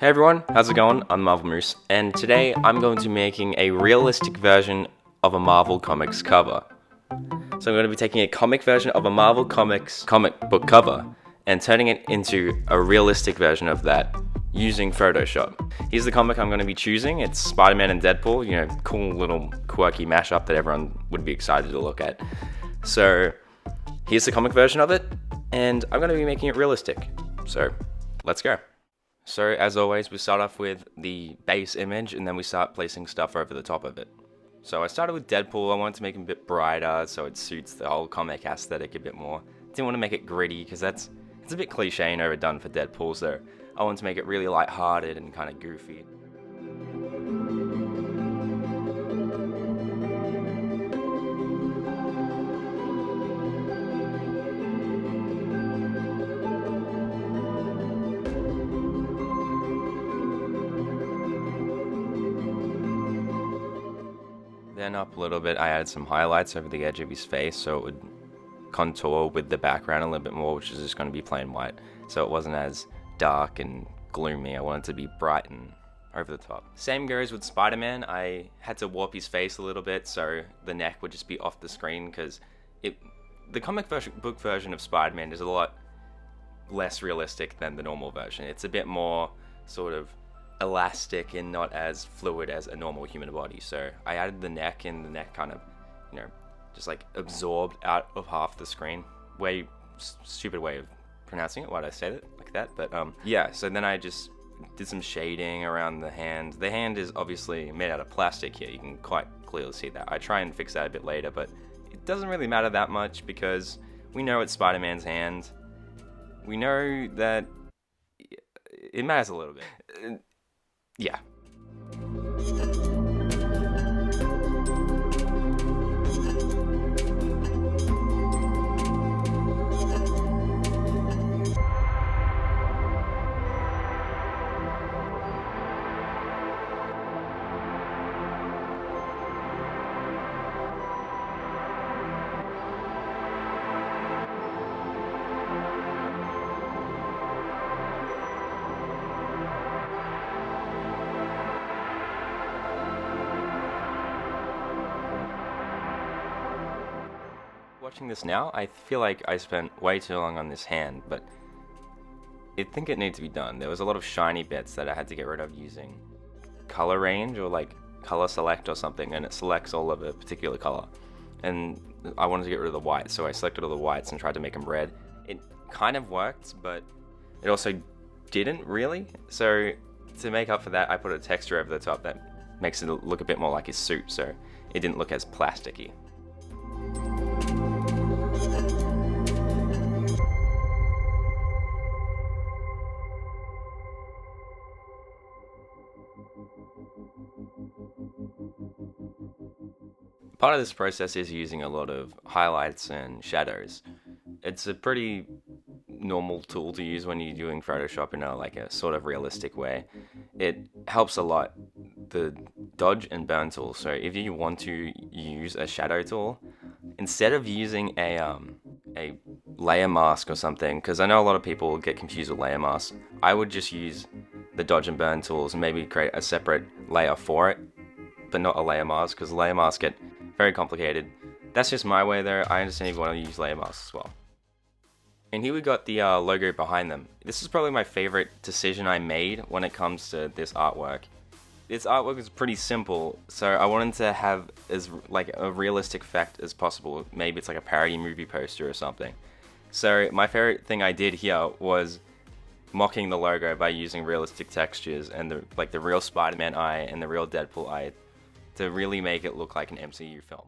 Hey everyone, how's it going? I'm Marvel Moose, and today I'm going to be making a realistic version of a Marvel Comics cover. So I'm going to be taking a comic version of a Marvel Comics comic book cover and turning it into a realistic version of that using Photoshop. Here's the comic I'm going to be choosing. It's Spider-Man and Deadpool, cool little quirky mashup that everyone would be excited to look at. So here's the comic version of it, and I'm going to be making it realistic. So let's go. So as always, we start off with the base image and then we start placing stuff over the top of it. So I started with Deadpool. I wanted to make him a bit brighter so it suits the whole comic aesthetic a bit more. Didn't want to make it gritty because it's a bit cliche and overdone for Deadpool, so I wanted to make it really lighthearted and kind of goofy. Then up a little bit, I added some highlights over the edge of his face so it would contour with the background a little bit more, which is just going to be plain white. So it wasn't as dark and gloomy. I wanted it to be bright and over the top. Same goes with Spider-Man. I had to warp his face a little bit so the neck would just be off the screen because the comic book version of Spider-Man is a lot less realistic than the normal version. It's a bit more sort of elastic and not as fluid as a normal human body. So I added the neck, and the neck kind of, just like absorbed out of half the screen. Stupid way of pronouncing it. Why'd I say it like that? But yeah, so then I just did some shading around the hand. The hand is obviously made out of plastic here. You can quite clearly see that. I try and fix that a bit later, but it doesn't really matter that much because we know it's Spider-Man's hand. We know that it matters a little bit. Yeah. Watching this now, I feel like I spent way too long on this hand, but I think it needs to be done. There was a lot of shiny bits that I had to get rid of using color range or like color select or something, and it selects all of a particular color. And I wanted to get rid of the white, so I selected all the whites and tried to make them red. It kind of worked, but it also didn't really. So to make up for that, I put a texture over the top that makes it look a bit more like his suit, so it didn't look as plasticky. Part of this process is using a lot of highlights and shadows. It's a pretty normal tool to use when you're doing Photoshop in a sort of realistic way. It helps a lot, the dodge and burn tool. So if you want to use a shadow tool, instead of using a layer mask or something, because I know a lot of people get confused with layer masks, I would just use the dodge and burn tools and maybe create a separate layer for it, but not a layer mask, because layer masks get very complicated. That's just my way there. I understand if you want to use layer masks as well. And here we got the logo behind them. This is probably my favorite decision I made when it comes to this artwork. This artwork is pretty simple, so I wanted to have as a realistic effect as possible. Maybe it's like a parody movie poster or something. So my favorite thing I did here was mocking the logo by using realistic textures and the real Spider-Man eye and the real Deadpool eye to really make it look like an MCU film.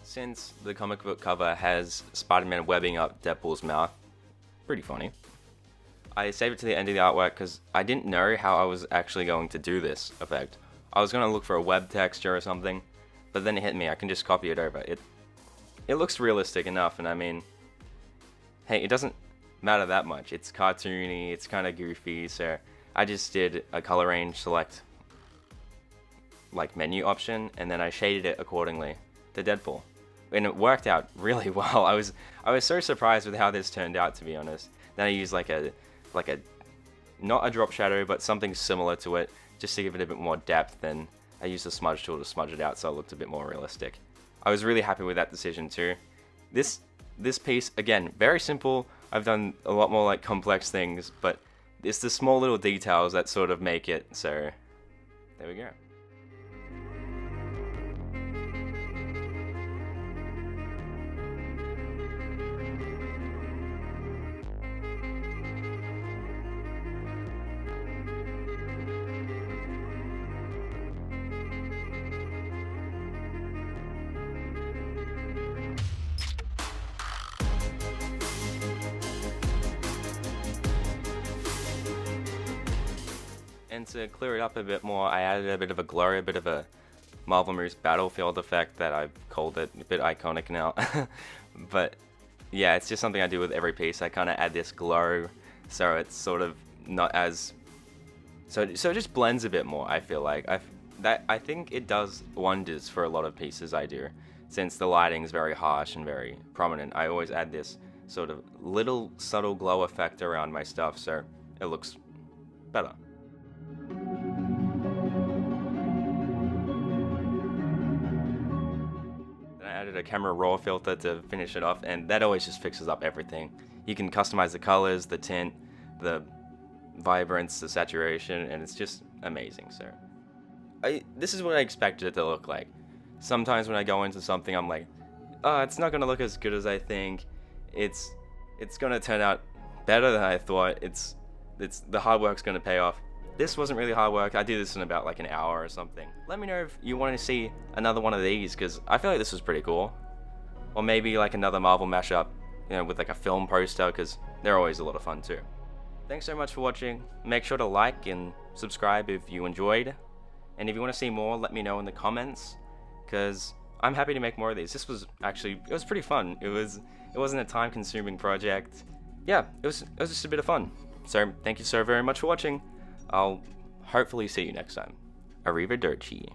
Since the comic book cover has Spider-Man webbing up Deadpool's mouth, pretty funny, I saved it to the end of the artwork because I didn't know how I was actually going to do this effect. I was going to look for a web texture or something, but then it hit me, I can just copy it over. It looks realistic enough, and I mean, hey, it doesn't matter that much. It's cartoony, it's kind of goofy, so I just did a color range select like menu option, and then I shaded it accordingly to Deadpool. And it worked out really well. I was so surprised with how this turned out, to be honest. Then I used like a not a drop shadow, but something similar to it, just to give it a bit more depth, and I used the smudge tool to smudge it out so it looked a bit more realistic. I was really happy with that decision too. This piece, again, very simple. I've done a lot more like complex things, but it's the small little details that sort of make it, so there we go. And to clear it up a bit more, I added a bit of a glow, a bit of a Marvel Moose Battlefield effect that I've called it, a bit iconic now. But yeah, it's just something I do with every piece. I kind of add this glow, so it's sort of not as... So it just blends a bit more, I feel like. I think it does wonders for a lot of pieces I do. Since the lighting is very harsh and very prominent, I always add this sort of little subtle glow effect around my stuff, so it looks better. Then I added a camera raw filter to finish it off, and that always just fixes up everything. You can customize the colors, the tint, the vibrance, the saturation, and it's just amazing. So this is what I expected it to look like. Sometimes when I go into something, I'm like, oh, it's not gonna look as good as I think. It's gonna turn out better than I thought. It's the hard work's gonna pay off. This wasn't really hard work. I did this in about like an hour or something. Let me know if you want to see another one of these, because I feel like this was pretty cool. Or maybe like another Marvel mashup, you know, with like a film poster, because they're always a lot of fun too. Thanks so much for watching. Make sure to like and subscribe if you enjoyed. And if you want to see more, let me know in the comments, because I'm happy to make more of these. This was actually, it was pretty fun. It wasn't a time-consuming project. Yeah, it was just a bit of fun. So thank you so very much for watching. I'll hopefully see you next time. Arrivederci.